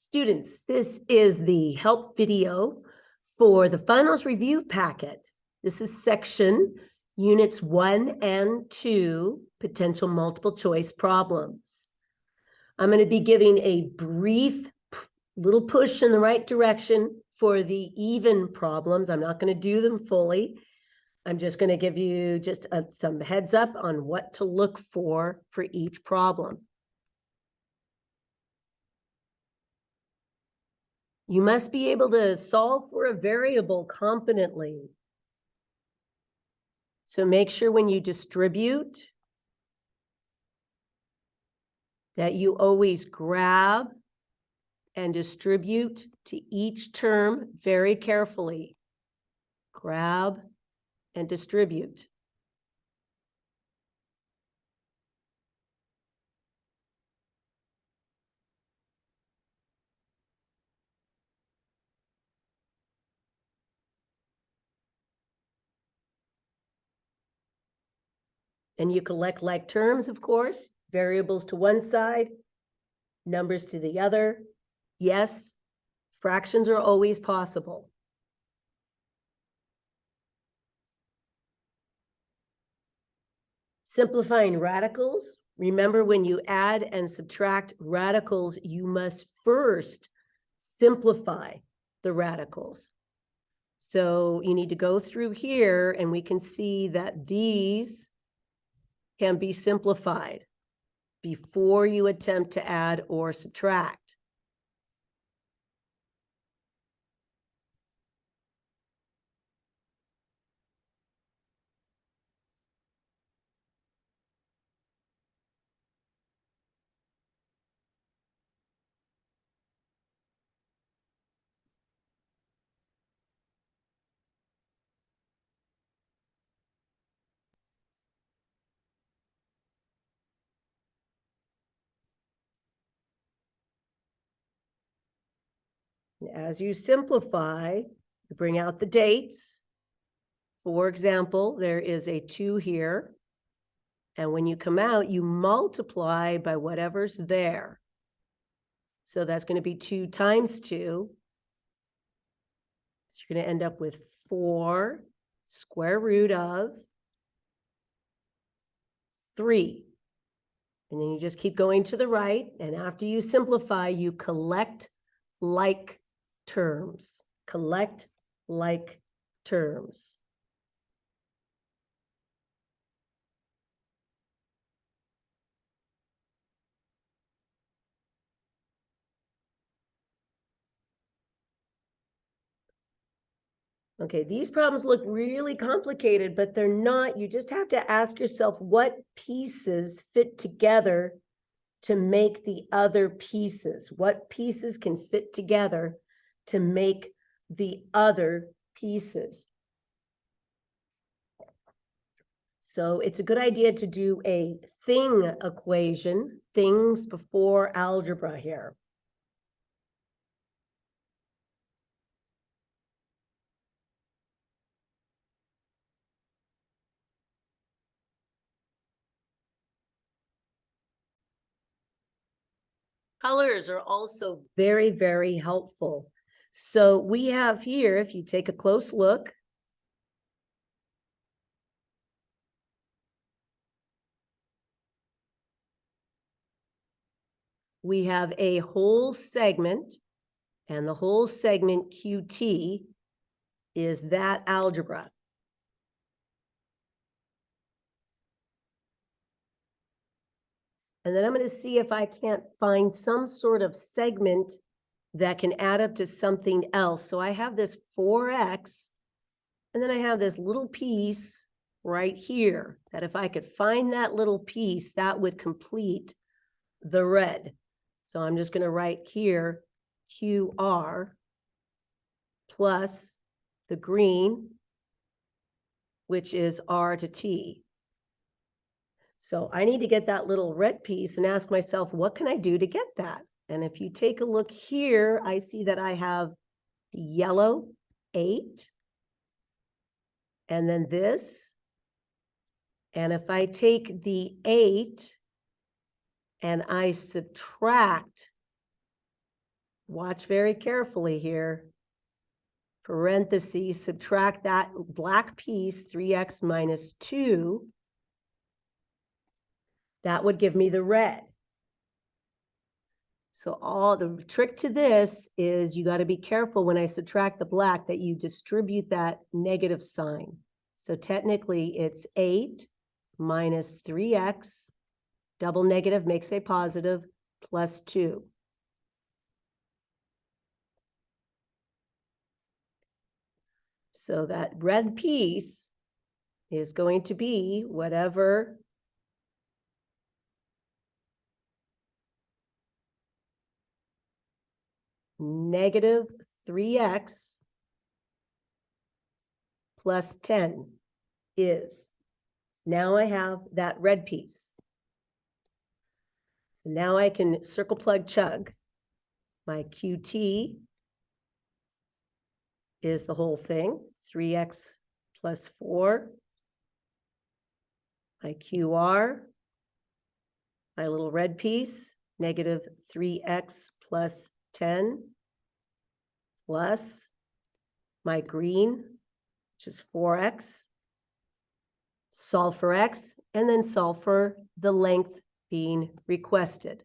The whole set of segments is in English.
Students, this is the help video for the finals review packet. This is section units 1 and 2, potential multiple choice problems. I'm going to be giving a brief little push in the right direction for the even problems. I'm not going to do them fully. I'm just going to give you just some heads up on what to look for each problem. You must be able to solve for a variable competently. So make sure when you distribute that you always grab and distribute to each term very carefully. Grab and distribute. And you collect like terms, of course, variables to one side, numbers to the other. Yes, fractions are always possible. Simplifying radicals. Remember, when you add and subtract radicals, you must first simplify the radicals. So you need to go through here and we can see that these can be simplified before you attempt to add or subtract. As you simplify, you bring out the dates. For example, there is a 2 here. And when you come out, you multiply by whatever's there. So that's going to be 2 times 2. So you're going to end up with 4 square root of 3. And then you just keep going to the right. And after you simplify, you collect like terms. Collect like terms. Okay, these problems look really complicated, but they're not. You just have to ask yourself what pieces fit together to make the other pieces. What pieces can fit together to make the other pieces? So it's a good idea to do a thing equation, things before algebra here. Colors are also very, very helpful. So we have here, if you take a close look, we have a whole segment, and the whole segment QT is that algebra. And then I'm going to see if I can't find some sort of segment that can add up to something else. So I have this 4x, and then I have this little piece right here, that if I could find that little piece, that would complete the red. So I'm just going to write here QR plus the green, which is R to T. So I need to get that little red piece and ask myself, what can I do to get that? And if you take a look here, I see that I have the yellow 8, and then this. And if I take the 8 and I subtract Watch very carefully here. Parentheses, subtract that black piece, 3x minus 2. That would give me the red. So all the trick to this is you got to be careful when I subtract the black that you distribute that negative sign. So technically it's 8 minus 3x, double negative makes a positive, plus 2. So that red piece is going to be whatever negative 3x plus 10 is. Now I have that red piece. So now I can circle plug chug. My QT is the whole thing, 3x plus 4. My QR, my little red piece, negative 3x plus 10, plus my green, which is 4x, solve for x, and then solve for the length being requested,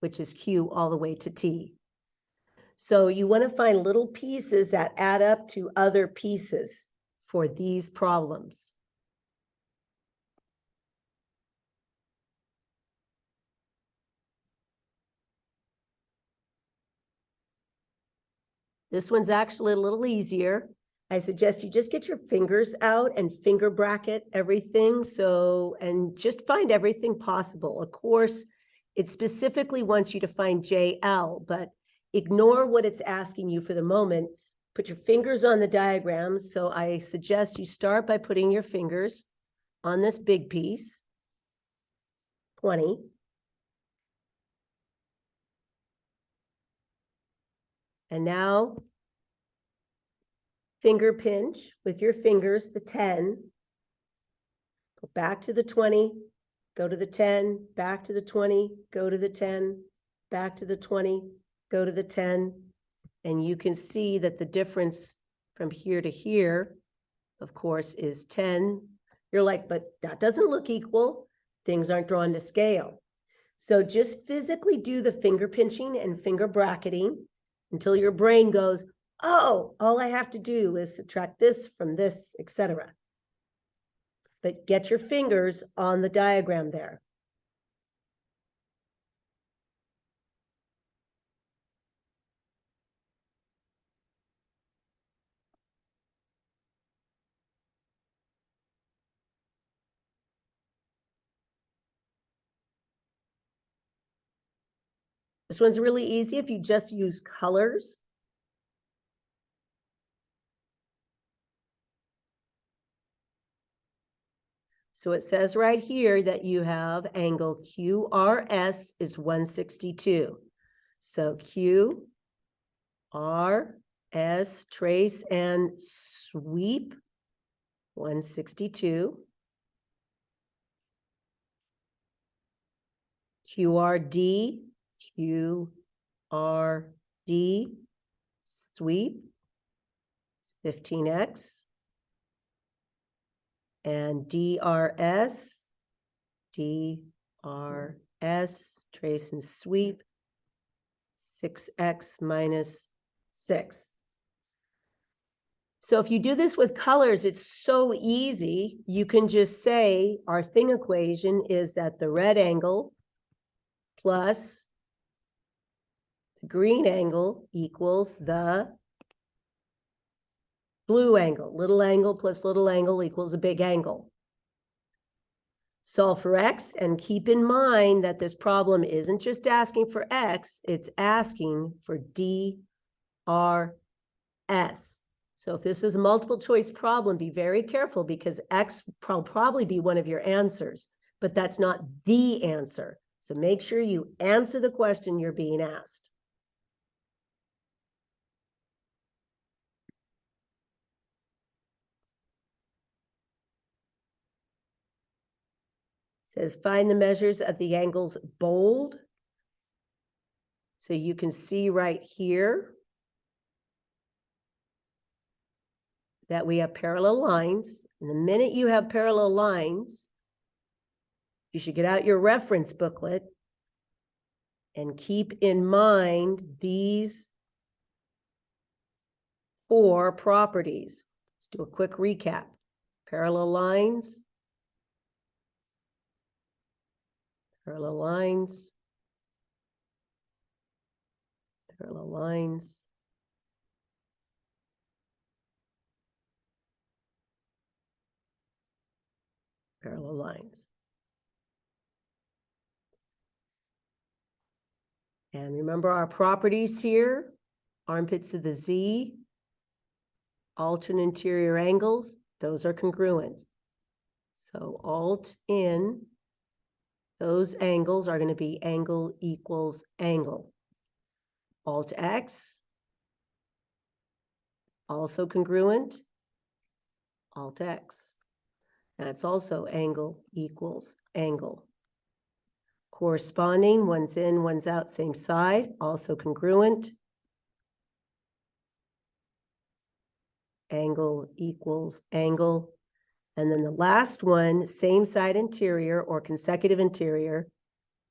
which is Q all the way to T. So you want to find little pieces that add up to other pieces for these problems. This one's actually a little easier. I suggest you just get your fingers out and finger bracket everything. So, and just find everything possible. Of course, it specifically wants you to find JL, but ignore what it's asking you for the moment. Put your fingers on the diagram. So I suggest you start by putting your fingers on this big piece, 20. And now finger pinch with your fingers, the 10. Go back to the 20, go to the 10, back to the 20, go to the 10, back to the 20, go to the 10. And you can see that the difference from here to here, of course, is 10. You're like, but that doesn't look equal. Things aren't drawn to scale. So just physically do the finger pinching and finger bracketing until your brain goes, oh, all I have to do is subtract this from this, etc. But get your fingers on the diagram there. This one's really easy if you just use colors. So it says right here that you have angle QRS is 162. So QRS, trace and sweep, 162. QRD, QRD, sweep, 15x. And DRS, trace and sweep, 6x minus 6. So if you do this with colors, it's so easy. You can just say our thing equation is that the red angle plus the green angle equals the blue angle. Little angle plus little angle equals a big angle. Solve for x, and keep in mind that this problem isn't just asking for x, it's asking for DRS. So if this is a multiple choice problem, be very careful because x will probably be one of your answers, but that's not the answer. So make sure you answer the question you're being asked. It says find the measures of the angles bold, So you can see right here that we have parallel lines. And the minute you have parallel lines, you should get out your reference booklet and keep in mind these 4 properties. Let's do a quick recap. Parallel lines, parallel lines, parallel lines, parallel lines. And remember our properties here, armpits of the Z, alternate interior angles, those are congruent. So alt in, those angles are going to be angle equals angle. Alt X, also congruent, Alt X. That's also angle equals angle. Corresponding, one's in, one's out, same side, also congruent. Angle equals angle. And then the last one, same side interior or consecutive interior,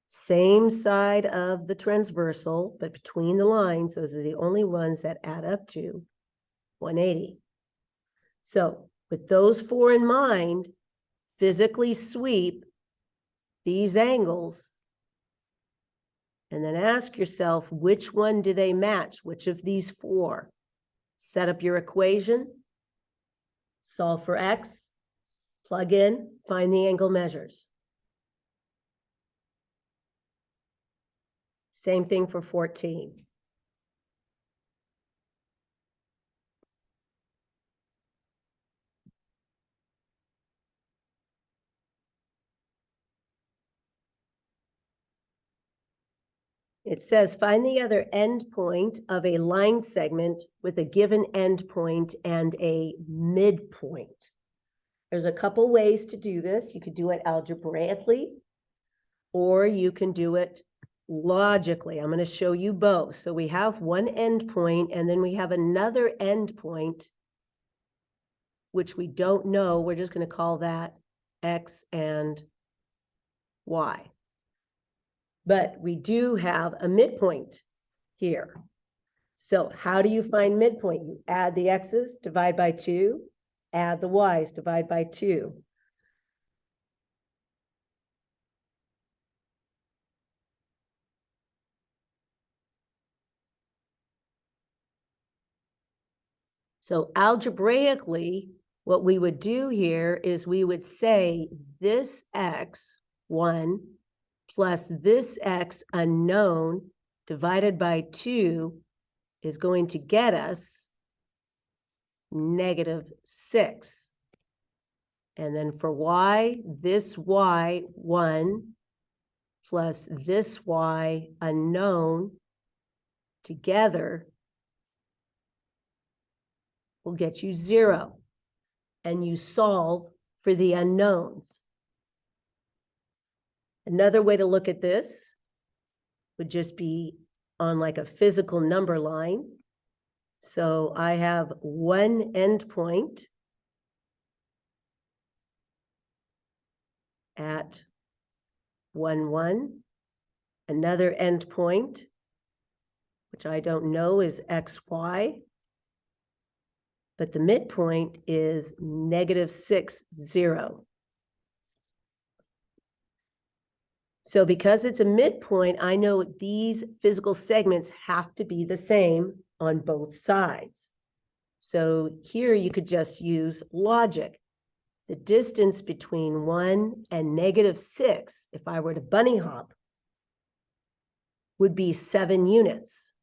same side of the transversal, but between the lines, those are the only ones that add up to 180. So with those 4 in mind, physically sweep these angles and then ask yourself, which one do they match? Which of these 4? Set up your equation, solve for X, plug in, find the angle measures. Same thing for 14. It says, find the other endpoint of a line segment with a given endpoint and a midpoint. There's a couple ways to do this. You could do it algebraically, or you can do it logically. I'm going to show you both. So we have one endpoint, and then we have another endpoint, which we don't know. We're just going to call that X and Y. But we do have a midpoint here. So how do you find midpoint? You add the X's, divide by 2, add the Y's, divide by 2. So algebraically, what we would do here is we would say this X1 plus this X unknown divided by 2 is going to get us -6. And then for Y, this Y1 plus this Y unknown together will get you 0. And you solve for the unknowns. Another way to look at this would just be on like a physical number line. So I have one endpoint at 1, 1, another endpoint, which I don't know is XY, but the midpoint is -6, 0. So because it's a midpoint, I know these physical segments have to be the same on both sides. So here you could just use logic. The distance between 1 and -6, if I were to bunny hop, would be 7 units.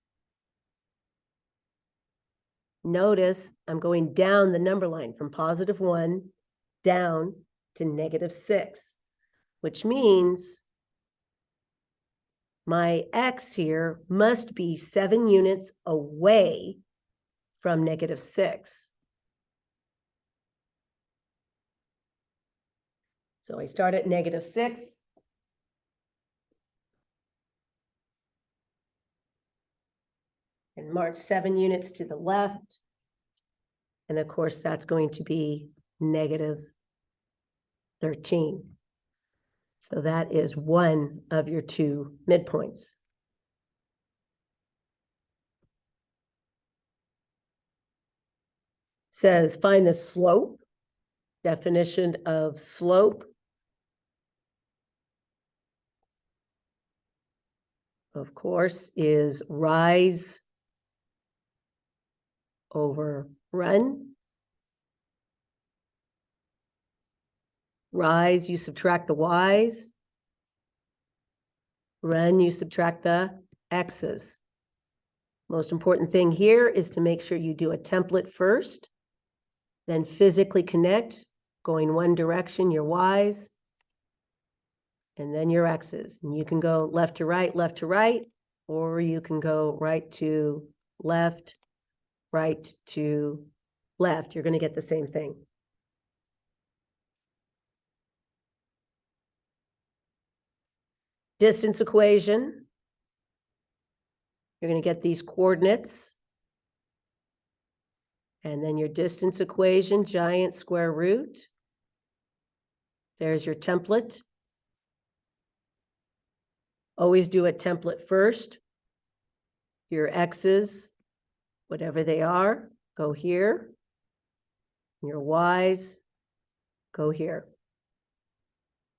Notice I'm going down the number line from +1 down to -6, which means my X here must be 7 units away from -6. So I start at -6. and march 7 units to the left. And of course, that's going to be negative 13. So that is one of your two midpoints. Says find the slope. Definition of slope. Of course, is rise over run. Rise, you subtract the y's. Run, you subtract the x's. Most important thing here is to make sure you do a template first, then physically connect, going one direction, your y's, and then your x's. And you can go left to right, or you can go right to left to left. You're going to get the same thing. Distance equation. You're going to get these coordinates. And then your distance equation, giant square root. There's your template. Always do a template first. Your x's, whatever they are, go here. Your y's, go here.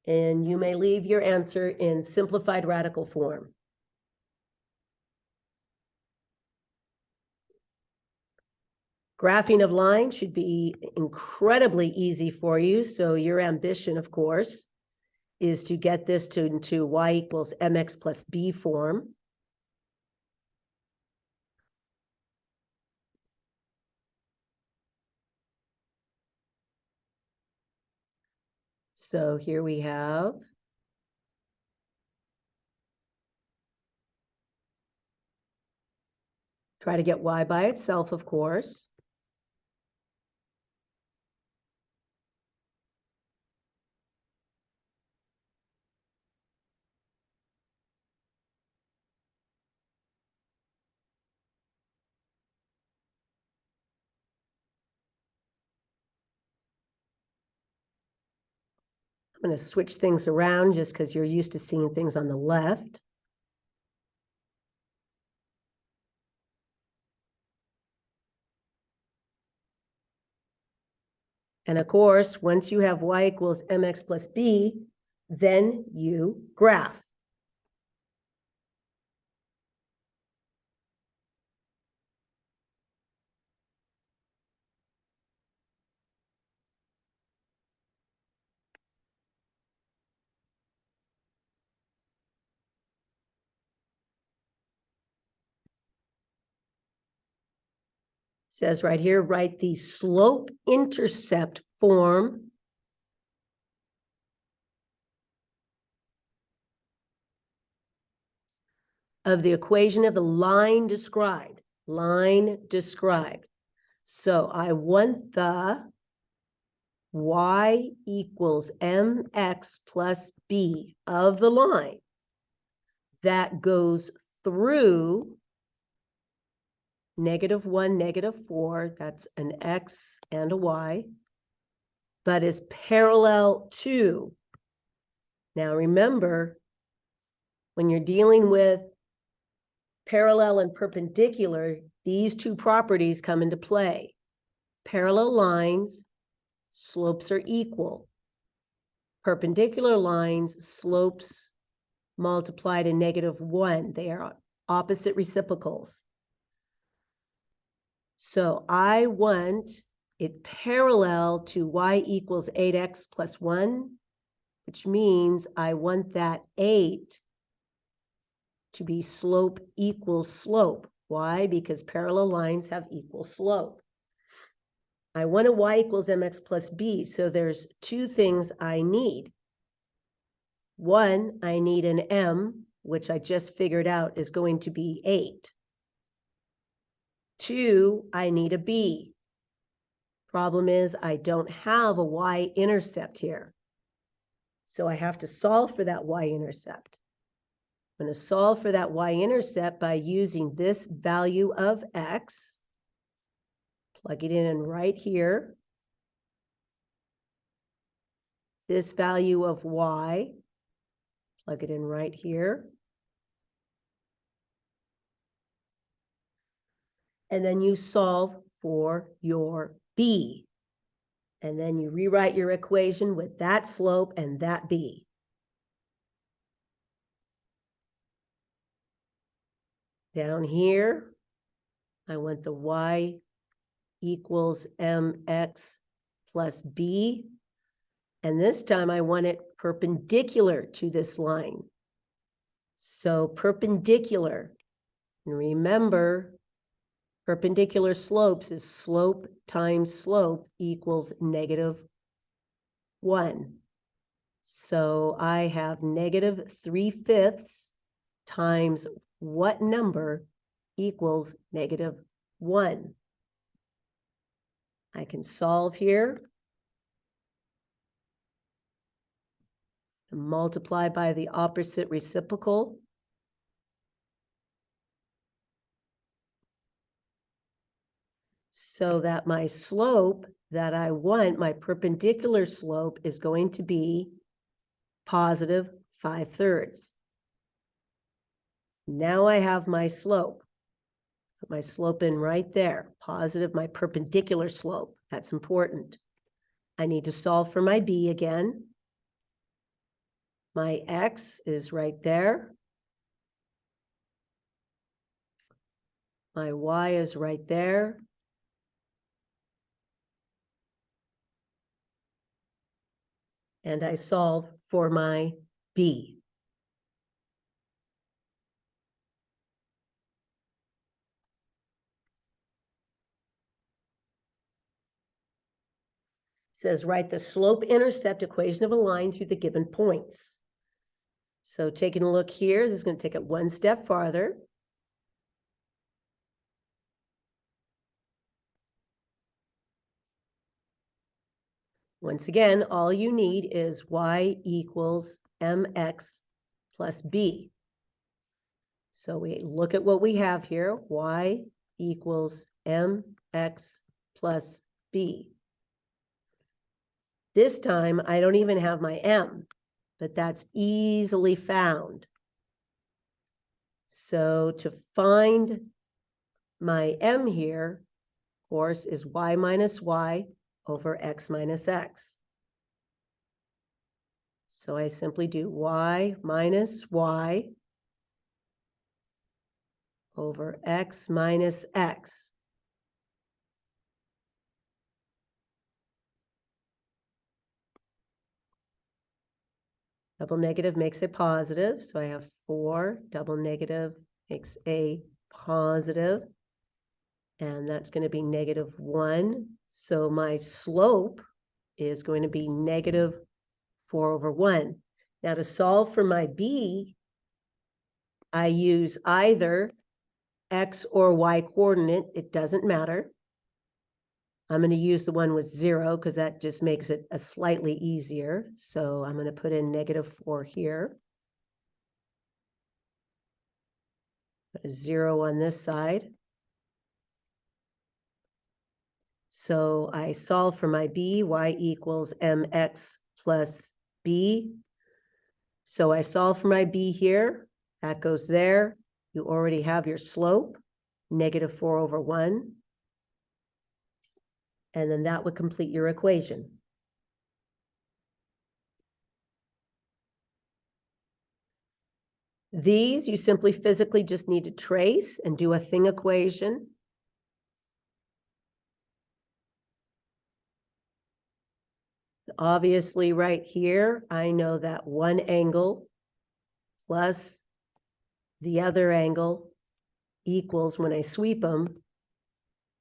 And you may leave your answer in simplified radical form. Graphing of lines should be incredibly easy for you. So your ambition, of course, is to get this into y equals mx plus b form. So here we have try to get y by itself, of course. I'm going to switch things around just because you're used to seeing things on the left. And of course, once you have y equals mx plus b, then you graph. Says right here, write the slope-intercept form of the equation of the line described. Line described. So I want the y equals mx plus b of the line that goes through -1, -4, that's an x and a y, but is parallel to. Now remember, when you're dealing with parallel and perpendicular, these two properties come into play. Parallel lines, slopes are equal. Perpendicular lines, slopes multiply to -1. They are opposite reciprocals. So I want it parallel to y equals 8x plus 1, which means I want that 8 to be slope equals slope. Why? Because parallel lines have equal slope. I want a y equals mx plus b, so there's two things I need. One, I need an m, which I just figured out is going to be 8. 2, I need a b. Problem is, I don't have a y-intercept here. So I have to solve for that y-intercept. I'm going to solve for that y-intercept by using this value of x. Plug it in right here. This value of y, plug it in right here. And then you solve for your b. And then you rewrite your equation with that slope and that b. Down here, I want the y equals mx plus b. And this time I want it perpendicular to this line. So perpendicular, and remember, perpendicular slopes is slope times slope equals -1. So I have -3/5 times what number equals -1. I can solve here. And multiply by the opposite reciprocal. So that my slope that I want, my perpendicular slope, is going to be +5/3. Now I have my slope. Put my slope in right there, positive, my perpendicular slope. That's important. I need to solve for my b again. My x is right there. My y is right there. And I solve for my b. It says, write the slope-intercept equation of a line through the given points. So taking a look here, this is going to take it one step farther. Once again, all you need is y equals mx plus b. So we look at what we have here, y equals mx plus b. This time, I don't even have my m, but that's easily found. So to find my m here, of course, is y minus y over x minus x. So I simply do y minus y over x minus x. Double negative makes a positive, so I have 4. Double negative makes a positive, and that's going to be -1. So my slope is going to be -4/1. Now to solve for my b, I use either x or y coordinate. It doesn't matter. I'm going to use the one with 0 because that just makes it a slightly easier. So I'm going to put in -4 here. Put a 0 on this side. So I solve for my b, y equals mx plus b. So I solve for my b here. That goes there. You already have your slope, -4/1. And then that would complete your equation. These you simply physically just need to trace and do a thing equation. Obviously, right here, I know that one angle plus the other angle equals, when I sweep them,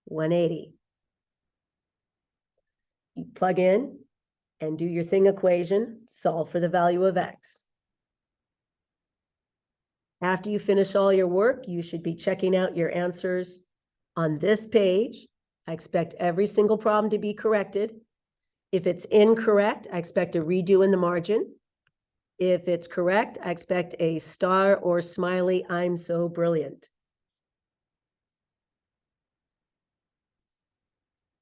180. You plug in and do your thing equation, solve for the value of x. After you finish all your work, you should be checking out your answers on this page. I expect every single problem to be corrected. If it's incorrect, I expect a redo in the margin. If it's correct, I expect a star or smiley, I'm so brilliant.